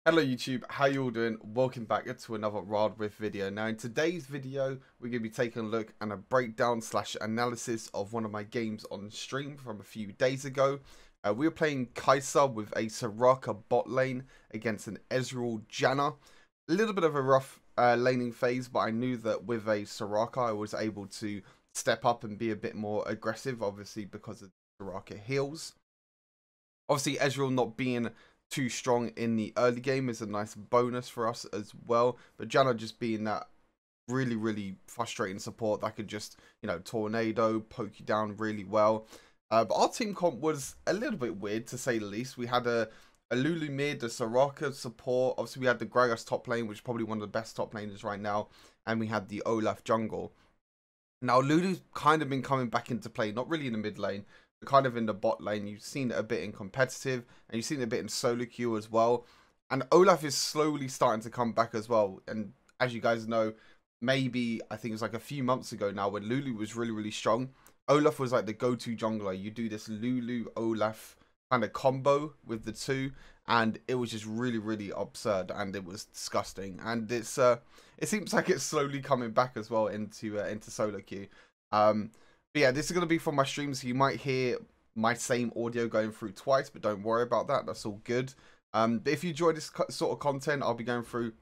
Hello YouTube, how you all doing? Welcome back to another Wild Rift video. Now in today's video, we're going to be taking a look and a breakdown / analysis of one of my games on stream from a few days ago. We were playing Kai'Sa with a Soraka bot lane against an Ezreal Janna. A little bit of a rough laning phase, but I knew that with a Soraka I was able to step up and be a bit more aggressive, obviously because of Soraka heals. Obviously Ezreal not being too strong in the early game is a nice bonus for us as well, but Janna just being that really frustrating support that could just, you know, tornado, poke you down really well. But our team comp was a little bit weird, to say the least. We had a Lulu mid, a Soraka support. Obviously we had the Gragas top lane, which is probably one of the best top laners right now, and we had the Olaf jungle. Now Lulu's kind of been coming back into play, not really in the mid lane, kind of in the bot lane. You've seen it a bit in competitive, and you've seen it a bit in solo queue as well. And Olaf is slowly starting to come back as well. And as you guys know, maybe I think it was like a few months ago now when Lulu was really strong, Olaf was like the go-to jungler. You do this Lulu Olaf kind of combo with the two, and it was just really absurd, and it was disgusting. And it's it seems like it's slowly coming back as well into solo queue. But yeah, this is going to be from my streams, so you might hear my same audio going through twice, but don't worry about that. That's all good. But if you enjoy this sort of content, I'll be going through,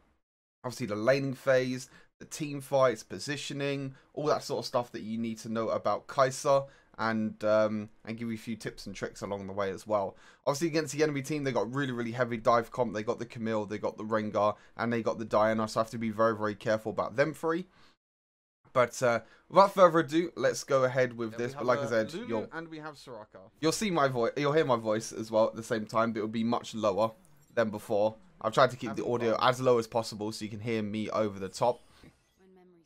obviously, the laning phase, the team fights, positioning, all that sort of stuff that you need to know about Kai'Sa, and give you a few tips and tricks along the way as well. Obviously, against the enemy team, they got really heavy dive comp. They got the Camille, they got the Rengar, and they got the Diana, so I have to be very careful about them three. But without further ado, let's go ahead with this. But like I said, we have Soraka. You'll see my voice. You'll hear my voice as well at the same time, but it'll be much lower than before. I've tried to keep the audio as low as possible so you can hear me over the top.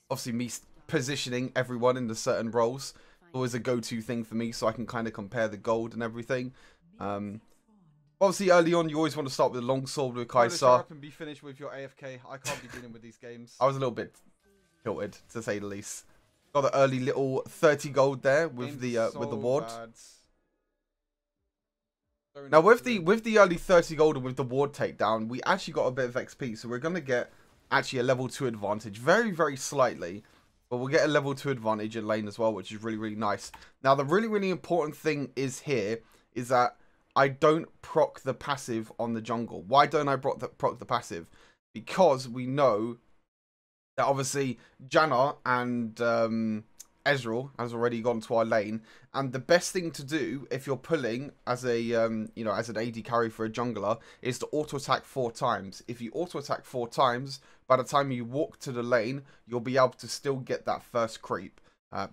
Obviously, me positioning everyone into certain roles always a go-to thing for me, so I can kind of compare the gold and everything. Obviously, early on, you always want to start with a longsword with Kai'Sa. And be finished with your AFK. I can't be dealing with these games. I was a little bit tilted, to say the least. Got the early little 30 gold there with the ward. Now with the early 30 gold and with the ward takedown, we actually got a bit of XP, so we're gonna get actually a level 2 advantage, very slightly, but we'll get a level 2 advantage in lane as well, which is really nice. Now the really important thing is that I don't proc the passive on the jungle. Why don't I proc the passive? Because we know that obviously Janna and Ezreal has already gone to our lane, and the best thing to do if you're pulling as a you know, as an AD carry for a jungler is to auto attack 4 times. If you auto attack 4 times, by the time you walk to the lane, you'll be able to still get that first creep.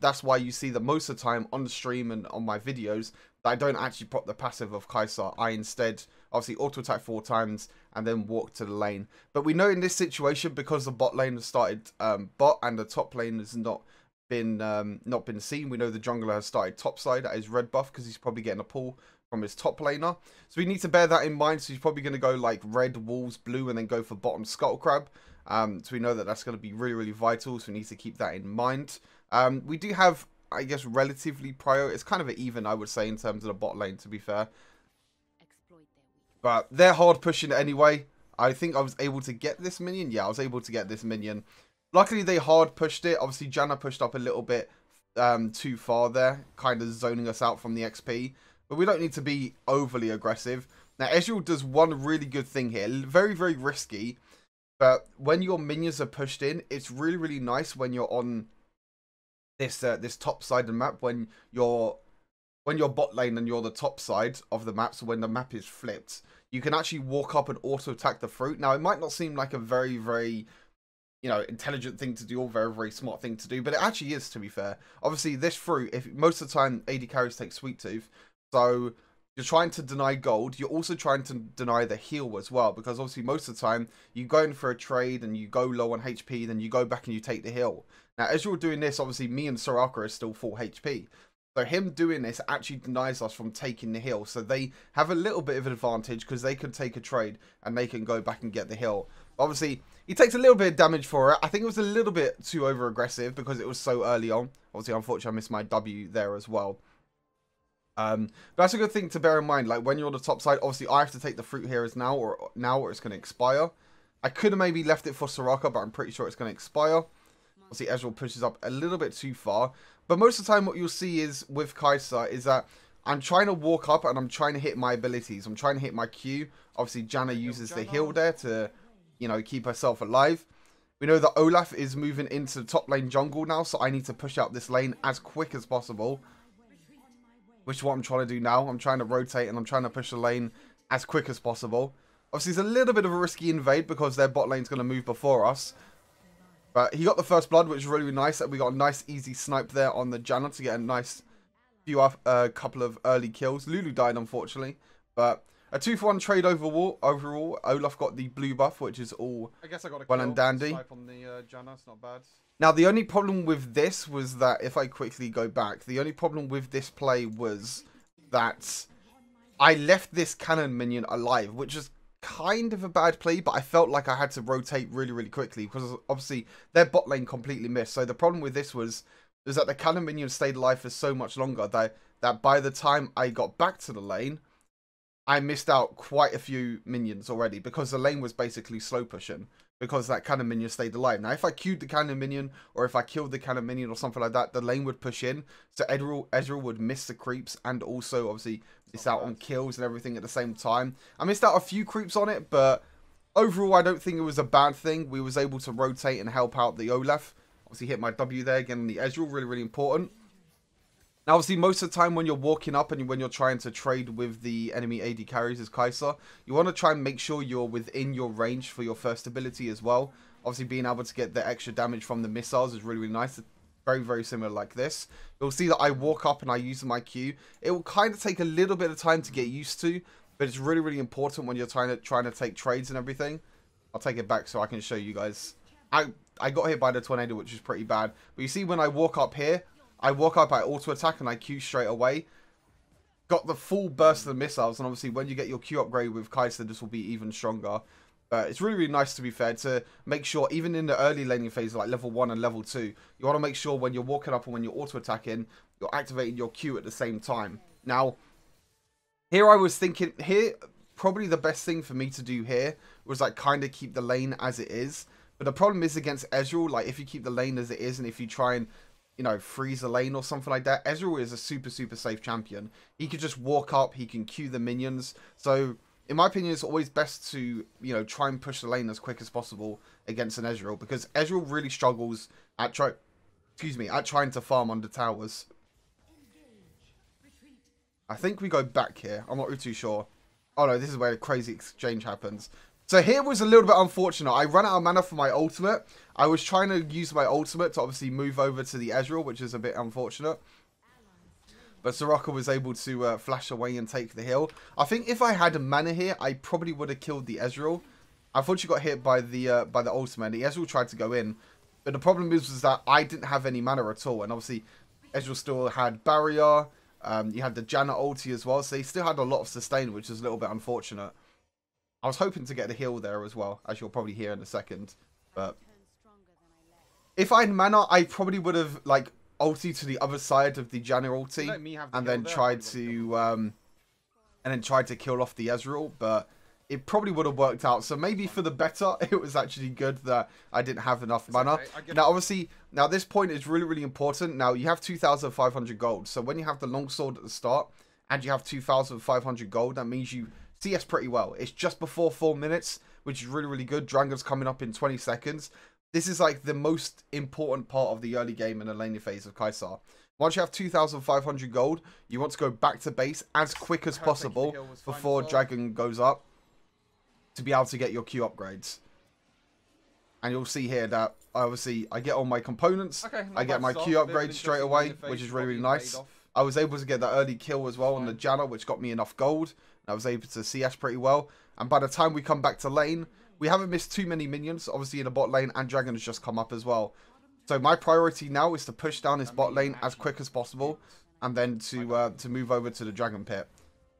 That's why you see that most of the time on the stream and on my videos that I don't actually pop the passive of Kai'Sa. I instead obviously auto attack 4 times and then walk to the lane. But we know in this situation, because the bot lane has started bot and the top lane has not been seen, we know the jungler has started topside at his red buff because he's probably getting a pull from his top laner. So we need to bear that in mind. So he's probably going to go like red, wolves, blue, and then go for bottom scuttle crab. So we know that that's going to be really vital. So we need to keep that in mind. We do have, I guess, relatively prior. It's kind of an even, I would say, in terms of the bot lane, to be fair. But they're hard pushing it anyway. I think I was able to get this minion. Yeah, I was able to get this minion. Luckily, they hard pushed it. Obviously, Janna pushed up a little bit too far there, kind of zoning us out from the XP. But we don't need to be overly aggressive. Now, Ezreal does one really good thing here. Very risky. But when your minions are pushed in, it's really nice when you're on this this top side of the map, when you're bot lane and you're the top side of the map. So when the map is flipped, you can actually walk up and auto attack the fruit. Now, it might not seem like a very you know, intelligent thing to do or very smart thing to do, but it actually is, to be fair. Obviously, this fruit, if most of the time AD carries take Sweet Tooth, so you're trying to deny gold, you're also trying to deny the heal as well, because obviously most of the time you go in for a trade and you go low on HP, then you go back and you take the heal. Now, as you're doing this, obviously me and Soraka are still full HP. So him doing this actually denies us from taking the heal. So they have a little bit of an advantage because they can take a trade and they can go back and get the heal. Obviously, he takes a little bit of damage for it. I think it was a little bit too over aggressive because it was so early on. Obviously, unfortunately, I missed my W there as well. But that's a good thing to bear in mind. Like when you're on the top side, obviously I have to take the fruit here as now or it's going to expire. I could have maybe left it for Soraka, but I'm pretty sure it's going to expire. Obviously Ezreal pushes up a little bit too far. But most of the time what you'll see is with Kai'Sa is that I'm trying to walk up and I'm trying to hit my abilities. I'm trying to hit my Q. Obviously Janna uses the heal there to, you know, keep herself alive. We know that Olaf is moving into the top lane jungle now, so I need to push out this lane as quick as possible. Which is what I'm trying to do now. I'm trying to rotate and I'm trying to push the lane as quick as possible. Obviously, it's a little bit of a risky invade because their bot lane's going to move before us. But he got the first blood, which is really, really nice. We got a nice, easy snipe there on the Janna to get a nice couple of early kills. Lulu died, unfortunately. But a 2-for-1 trade overall. Olaf got the blue buff, which is all I guess I got a well and dandy. snipe on the Janna. It's not bad. Now, the only problem with this was that, if I quickly go back, the only problem with this play was that I left this cannon minion alive, which is kind of a bad play, but I felt like I had to rotate really, really quickly because obviously their bot lane completely missed. So the problem with this was that the cannon minion stayed alive for so much longer that by the time I got back to the lane, I missed out quite a few minions already because the lane was basically slow pushing because that cannon minion stayed alive. Now, if I queued the cannon minion or if I killed the cannon minion or something like that, the lane would push in. So Ezreal would miss the creeps and also obviously miss out on kills and everything at the same time. I missed out a few creeps on it, but overall, I don't think it was a bad thing. We was able to rotate and help out the Olaf. Obviously, hit my W there again on the Ezreal. Really, really important. Now, obviously, most of the time when you're walking up and when you're trying to trade with the enemy AD carries as Kai'Sa, you want to try and make sure you're within your range for your first ability as well. Obviously, being able to get the extra damage from the missiles is really, really nice. It's very, very similar like this. You'll see that I walk up and I use my Q. It will kind of take a little bit of time to get used to, but it's really, really important when you're trying to take trades and everything. I'll take it back so I can show you guys. I got hit by the tornado, which is pretty bad. But you see when I walk up here, I walk up, I auto attack, and I Q straight away. Got the full burst of the missiles, and obviously when you get your Q upgrade with Kai'Sa, this will be even stronger. It's really, really nice, to be fair, to make sure, even in the early laning phase, like level 1 and level 2, you want to make sure when you're walking up and when you're auto attacking, you're activating your Q at the same time. Now, here I was thinking, probably the best thing for me to do here was like kind of keep the lane as it is. But the problem is against Ezreal, like if you keep the lane as it is and if you try and, you know, freeze a lane or something like that, Ezreal is a super, super safe champion. He could just walk up, he can queue the minions. So, in my opinion, it's always best to, you know, try and push the lane as quick as possible against an Ezreal. Because Ezreal really struggles at trying to farm under towers. I think we go back here. I'm not really too sure. Oh no, this is where the crazy exchange happens. So here was a little bit unfortunate. I ran out of mana for my ultimate. I was trying to use my ultimate to obviously move over to the Ezreal, which is a bit unfortunate. But Soraka was able to flash away and take the hill. I think if I had mana here, I probably would have killed the Ezreal. I thought she got hit by the ultimate. The Ezreal tried to go in. But the problem was that I didn't have any mana at all. And obviously, Ezreal still had barrier. You had the Janna ulti as well. So they still had a lot of sustain, which is a little bit unfortunate. I was hoping to get the heal there as well, as you'll probably hear in a second. But if I had mana, I probably would have like ulti to the other side of the Janna ulti, and then tried to kill off the Ezreal. But it probably would have worked out. So maybe for the better, it was actually good that I didn't have enough mana. Okay. Now, obviously, this point is really, really important. Now, you have 2,500 gold. So when you have the longsword at the start, and you have 2,500 gold, that means you CS pretty well. It's just before 4 minutes, which is really, really good. Dragon's coming up in 20 seconds. This is like the most important part of the early game in the laning phase of Kai'Sa. Once you have 2,500 gold, you want to go back to base as quick as possible before Dragon goes up to be able to get your Q upgrades. And you'll see here that obviously I get all my components. Okay, I get my Q upgrades straight away, which is really, really nice. I was able to get that early kill as well on the Janna, which got me enough gold. I was able to CS pretty well. And by the time we come back to lane, we haven't missed too many minions, obviously, in the bot lane, and Dragon has just come up as well. So my priority now is to push down his bot lane as quick as possible, and then to move over to the Dragon Pit.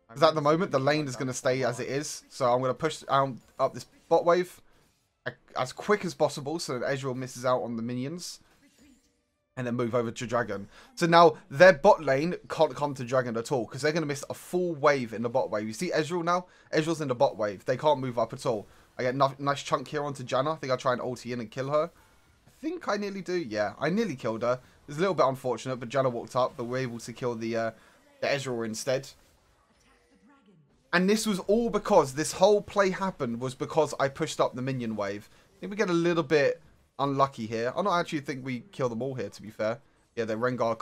Because at the moment, the lane is going to stay as it is. So I'm going to push up this bot wave as quick as possible so that Ezreal misses out on the minions. and then move over to Dragon. So now their bot lane can't come to Dragon at all because they're going to miss a full wave in the bot wave. You see Ezreal now? Ezreal's in the bot wave. They can't move up at all. I get a nice chunk here onto Janna. I think I'll try and ulti in and kill her. I think I nearly do. Yeah, I nearly killed her. It's a little bit unfortunate, but Janna walked up, but we're able to kill the Ezreal instead. And this was all because this whole play happened was because I pushed up the minion wave. I think we get a little bit unlucky here. I don't actually think we kill them all here, to be fair. Yeah, the Rengar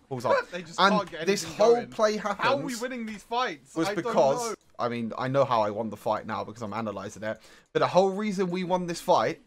pulls up. They just And can't get this anything whole going. play happened. How are we winning these fights? Was I don't because, know. I mean, I know how I won the fight now because I'm analysing it. But the whole reason we won this fight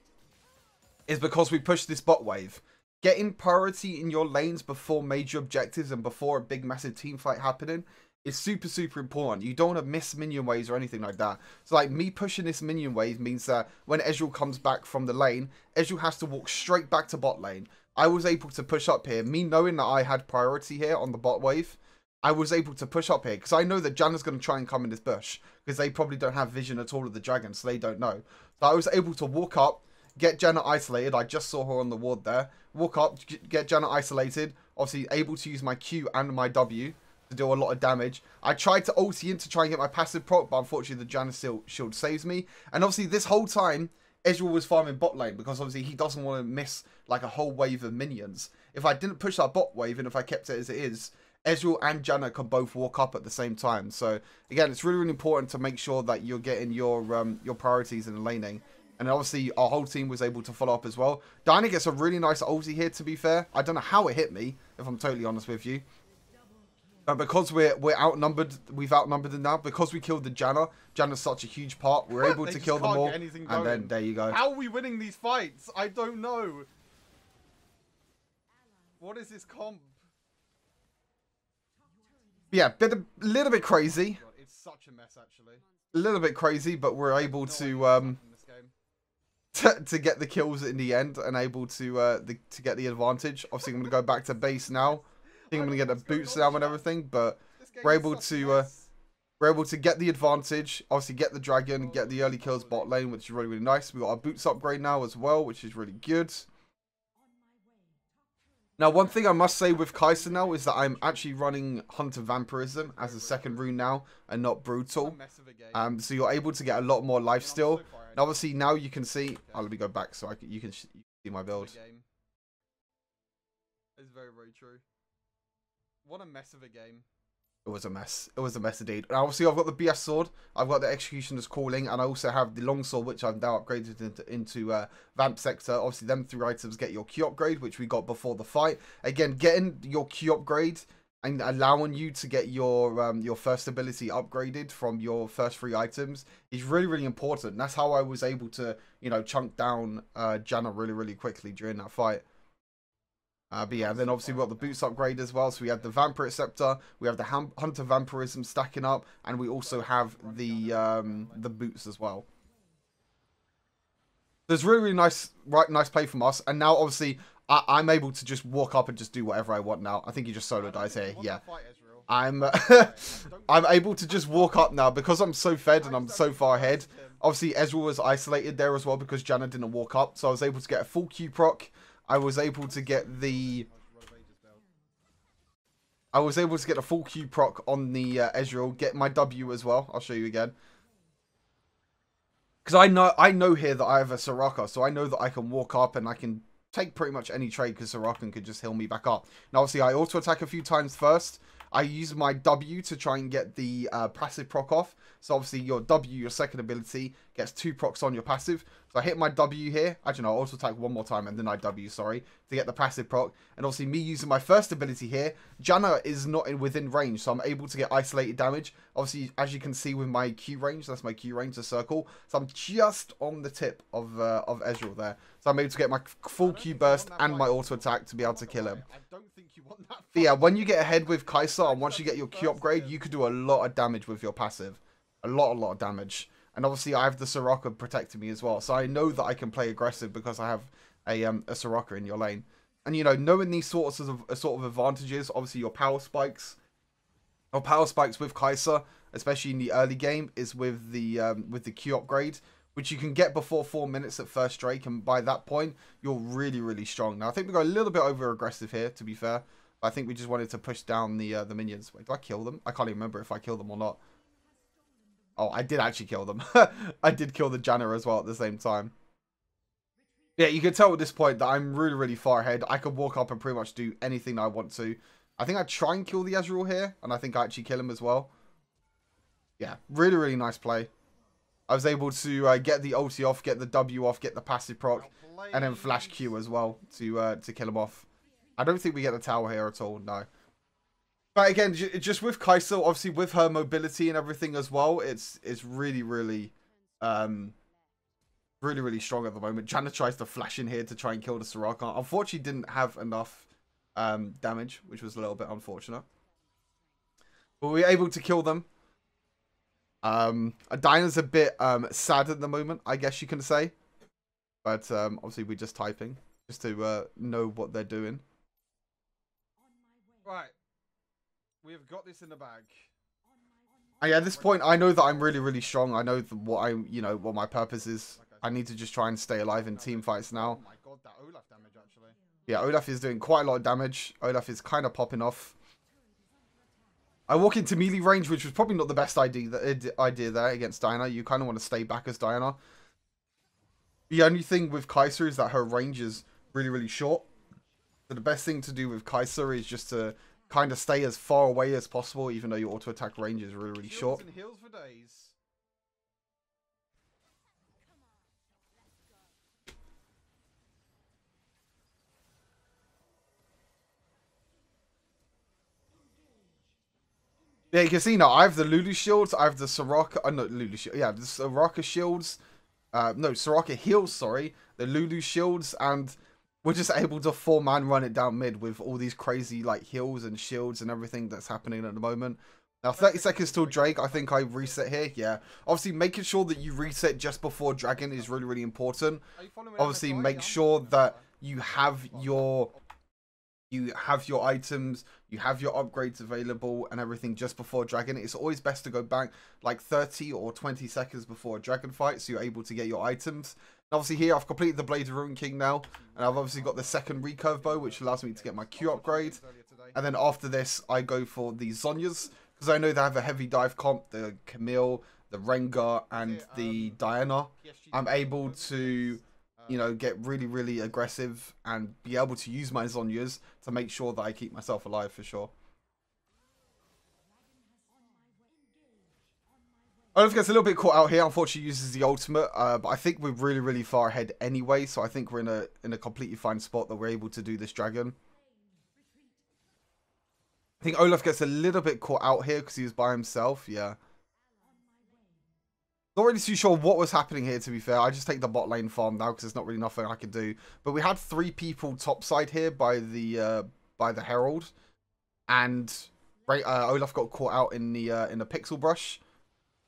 is because we pushed this bot wave. Getting priority in your lanes before major objectives and before a big massive team fight happening is super, super important. You don't want to miss minion waves or anything like that. So like me pushing this minion wave means that when Ezreal comes back from the lane, Ezreal has to walk straight back to bot lane. I was able to push up here. Me knowing that I had priority here on the bot wave, I was able to push up here because I know that Janna's going to try and come in this bush because they probably don't have vision at all of the dragon, so they don't know. So I was able to walk up, get Janna isolated. I just saw her on the ward there. Walk up, get Janna isolated. Obviously able to use my Q and my W to do a lot of damage. I tried to ulti in to try and get my passive proc, but unfortunately the Janna shield saves me. And obviously this whole time, Ezreal was farming bot lane because obviously he doesn't want to miss like a whole wave of minions. If I didn't push that bot wave and if I kept it as it is, Ezreal and Janna can both walk up at the same time. So again, it's really, really important to make sure that you're getting your priorities in the laning. And obviously our whole team was able to follow up as well. Diana gets a really nice ulti here, to be fair. I don't know how it hit me, if I'm totally honest with you. But because we're outnumbered, we've outnumbered them now. Because we killed the Janna, Janna's such a huge part. We're able to kill them all. And then there you go. How are we winning these fights? I don't know. What is this comp? Yeah, a little bit crazy. God, it's such a mess, actually. A little bit crazy, but we're able to to get the kills in the end and able to get the advantage. Obviously, I'm gonna go back to base now. I think I'm gonna get the boots now and everything, but we're able to get the advantage. Obviously, get the dragon, get the early kills bot lane, which is really, really nice. We got our boots upgrade now as well, which is really good. Now, one thing I must say with Kai'Sa now is that I'm actually running Hunter Vampirism as a second rune now and not Brutal. So you're able to get a lot more lifesteal. And obviously, now you can see... Oh, let me go back so you can see my build. It's very, very true. What a mess of a game. It was a mess. It was a mess indeed. And obviously, I've got the BS sword. I've got the Executioner's Calling. And I also have the longsword, which I've now upgraded into Vamp Sector. Obviously, them 3 items get your Q upgrade, which we got before the fight. Again, getting your Q upgrade and allowing you to get your first ability upgraded from your first 3 items is really, really important. And that's how I was able to, you know, chunk down Janna really, really quickly during that fight. But yeah, then obviously we got the boots upgrade as well. So we have the Vampire Scepter, we have the Hunter Vampirism stacking up, and we also have the boots as well. There's really, really nice play from us. And now obviously I'm able to just walk up and just do whatever I want now. I think he just solo dies here. Yeah, I'm able to just walk up now because I'm so fed and I'm so far ahead. Obviously Ezreal was isolated there as well because Janna didn't walk up, so I was able to get a full Q proc. I was able to get a full Q proc on the Ezreal, get my W as well. I'll show you again. Because I know here that I have a Soraka, so I know that I can walk up and I can take pretty much any trade because Soraka could just heal me back up. Now obviously I auto attack a few times first. I use my W to try and get the passive proc off. So obviously your W, your second ability, gets 2 procs on your passive. So I hit my W here. Actually, no, I auto attack one more time and then I W, sorry, to get the passive proc. And obviously me using my first ability here, Janna is not within range, so I'm able to get isolated damage. Obviously, as you can see with my Q range, that's my Q range, the circle. So I'm just on the tip of Ezreal there. So I'm able to get my full Q burst and my auto attack to be able to kill him. But yeah, when you get ahead with Kai'Sa and once you get your Q upgrade, you could do a lot of damage with your passive. A lot of damage. And obviously I have the Soraka protecting me as well. So I know that I can play aggressive because I have a Soraka in your lane. And you know, knowing these sorts of advantages, obviously your power spikes with Kai'Sa, especially in the early game, is with the Q upgrade, which you can get before 4 minutes at first Drake, and by that point, you're really, really strong. Now, I think we got a little bit over-aggressive here, to be fair. I think we just wanted to push down the minions. Wait, do I kill them? I can't even remember if I killed them or not. Oh, I did actually kill them. I did kill the Janna as well at the same time. Yeah, you can tell at this point that I'm really, really far ahead. I could walk up and pretty much do anything I want to. I think I try and kill the Ezreal here, and I think I actually kill him as well. Yeah, really, really nice play. I was able to get the ulti off, get the W off, get the passive proc, and then flash Q as well to kill him off. I don't think we get the tower here at all, no. But again, just with Kai'Sa, obviously with her mobility and everything as well, it's really, really, really strong at the moment. Janna tries to flash in here to try and kill the Soraka. Unfortunately, didn't have enough damage, which was a little bit unfortunate. But we were able to kill them. Diana's a bit sad at the moment, I guess you can say. But obviously we're just typing, just to know what they're doing. Right. We've got this in the bag. And yeah, at this point, I know that I'm really, really strong. I know what my purpose is. I need to just try and stay alive in team fights now. Oh my god, that Olaf damage actually. Yeah, Olaf is doing quite a lot of damage. Olaf is kind of popping off. I walk into melee range, which was probably not the best idea there against Diana. You kind of want to stay back as Diana. The only thing with Kai'Sa is that her range is really, really short. So the best thing to do with Kai'Sa is just to kind of stay as far away as possible, even though your auto attack range is really, really short. And heals for days. Yeah, you can see now I have the Lulu shields, I have the Soraka, no, Lulu shield, yeah, the Soraka shields, no, Soraka heals, sorry, the Lulu shields, and we're just able to 4-man run it down mid with all these crazy, like, heals and shields and everything that's happening at the moment. Now, 30 seconds till Drake, I think I reset here, yeah. Obviously, making sure that you reset just before Dragon is really, really important. Obviously, make sure that you have your items, you have your upgrades available and everything just before Dragon. It's always best to go back like 30 or 20 seconds before a Dragon fight so you're able to get your items. And obviously here I've completed the Blade of Ruin King now, and I've obviously got the second recurve bow which allows me to get my Q upgrade. And then after this I go for the Zhonya's because I know they have a heavy dive comp, the Camille, the Rengar and the Diana. I'm able to, you know, get really, really aggressive and be able to use my Zhonya's to make sure that I keep myself alive for sure. Olaf gets a little bit caught out here. Unfortunately, uses the ultimate, but I think we're really, really far ahead anyway. So I think we're in a completely fine spot that we're able to do this dragon. I think Olaf gets a little bit caught out here because he was by himself. Yeah. Not really too sure what was happening here, to be fair. I just take the bot lane farm now because there's not really nothing I can do. But we had 3 people topside here by the Herald, and Olaf got caught out in the pixel brush.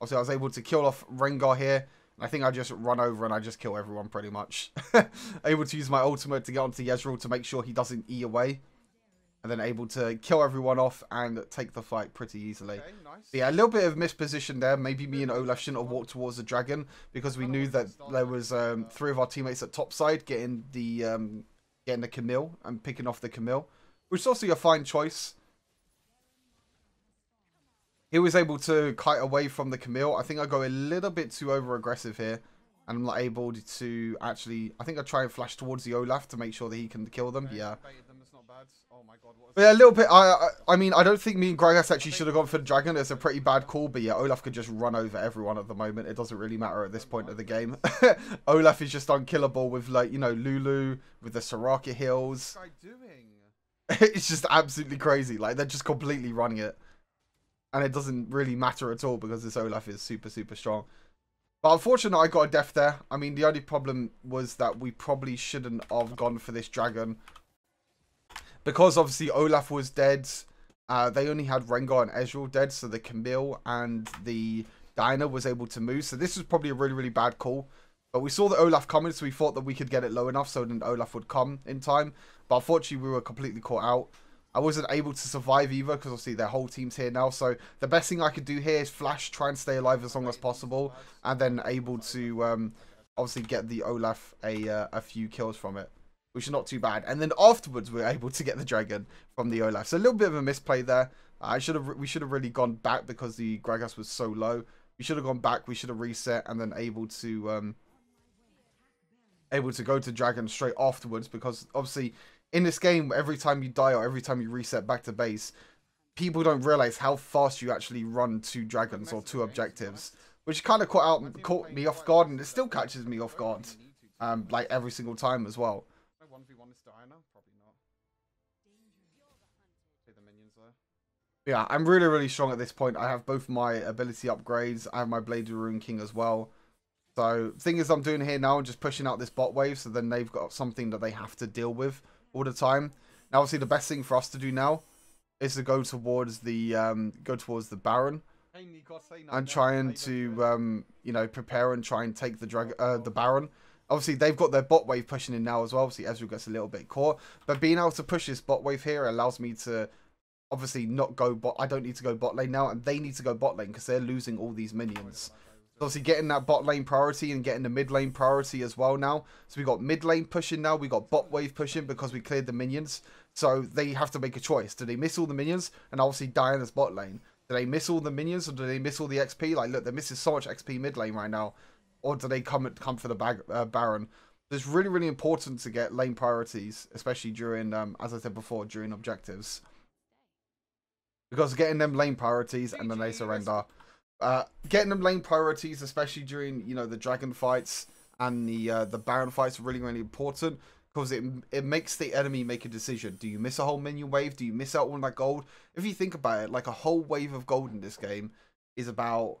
Obviously, I was able to kill off Rengar here. And I think I just run over and I just kill everyone pretty much. Able to use my ultimate to get onto Ezreal to make sure he doesn't E away. And then able to kill everyone off and take the fight pretty easily. Okay, nice. Yeah, a little bit of misposition there. Maybe me and Olaf shouldn't have walked towards the dragon because we knew that there was 3 of our teammates at topside getting the Camille and picking off the Camille, which is also a fine choice. He was able to kite away from the Camille. I think I go a little bit too over aggressive here. And I'm not able to actually... I think I try and flash towards the Olaf to make sure that he can kill them. Okay, yeah. Oh my god, but yeah, a little bit. I mean, I don't think me and Gragas actually should have gone for the dragon. It's a pretty bad call, but yeah, Olaf could just run over everyone at the moment. It doesn't really matter at this point of the game. Olaf is just unkillable with, like, you know, Lulu, with the Soraka heals. What's this guy doing? It's just absolutely crazy. Like, they're just completely running it. And it doesn't really matter at all because this Olaf is super, super strong. But unfortunately, I got a death there. I mean, the only problem was that we probably shouldn't have gone for this dragon. Because obviously Olaf was dead, they only had Rengar and Ezreal dead, so the Camille and the Diana was able to move. So this was probably a really, really bad call. But we saw the Olaf coming, so we thought that we could get it low enough so then Olaf would come in time. But unfortunately, we were completely caught out. I wasn't able to survive either because obviously their whole team's here now. So the best thing I could do here is flash, try and stay alive as long as possible, and then able to obviously get the Olaf a few kills from it, which is not too bad. And then afterwards we're able to get the dragon from the Olaf. So a little bit of a misplay there. We should have really gone back because the Gragas was so low. We should have gone back. We should have reset and then able to go to dragon straight afterwards, because obviously in this game, every time you die or every time you reset back to base, people don't realize how fast you actually run to dragons or to objectives, which kind of caught me off guard, and it still catches me off guard, like every single time as well. 1v1 is Diana? Probably not. See the minions there. Yeah, I'm really, really strong at this point. I have both my ability upgrades. I have my Blade of Rune King as well. So, thing is, I'm doing here now, I'm just pushing out this bot wave, so then they've got something that they have to deal with all the time. Now, obviously, the best thing for us to do now is to go towards the Baron, Hey, Nikos, say and trying to you know, prepare and try and take the Baron. Obviously, they've got their bot wave pushing in now as well. Obviously, Ezreal gets a little bit caught, but being able to push this bot wave here allows me to obviously not go bot. I don't need to go bot lane now, and they need to go bot lane because they're losing all these minions. So obviously, getting that bot lane priority and getting the mid lane priority as well now. So we got mid lane pushing now. We got bot wave pushing because we cleared the minions. So they have to make a choice. Do they miss all the minions and obviously Diana's bot lane? Do they miss all the minions or do they miss all the XP? Like, look, they're missing so much XP mid lane right now. Or do they come for the Baron? It's really, really important to get lane priorities, especially during, as I said before, during objectives. Because getting them lane priorities and then they surrender. Getting them lane priorities, especially during, you know, the dragon fights and the Baron fights, are really, really important. Because it makes the enemy make a decision. Do you miss a whole minion wave? Do you miss out on that gold? If you think about it, like a whole wave of gold in this game is about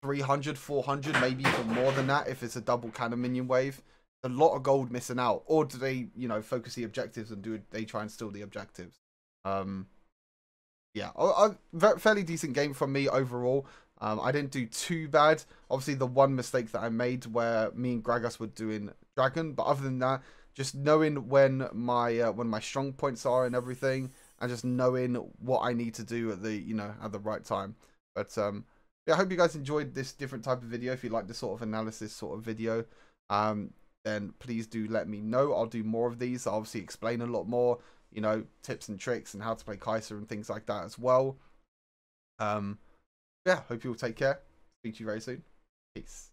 300, 400, maybe even more than that if it's a double cannon minion wave. A lot of gold missing out. Or do they, you know, focus the objectives and they try and steal the objectives? Yeah, fairly decent game from me overall. I didn't do too bad. Obviously, the one mistake that I made where me and Gragas were doing dragon, but other than that, just knowing when my strong points are and everything, and just knowing what I need to do at the right time. But yeah, I hope you guys enjoyed this different type of video. If you like this sort of analysis sort of video, then please do let me know. I'll do more of these. I'll obviously explain a lot more, you know, tips and tricks and how to play Kai'Sa and things like that as well. Yeah, hope you all take care. Speak to you very soon. Peace.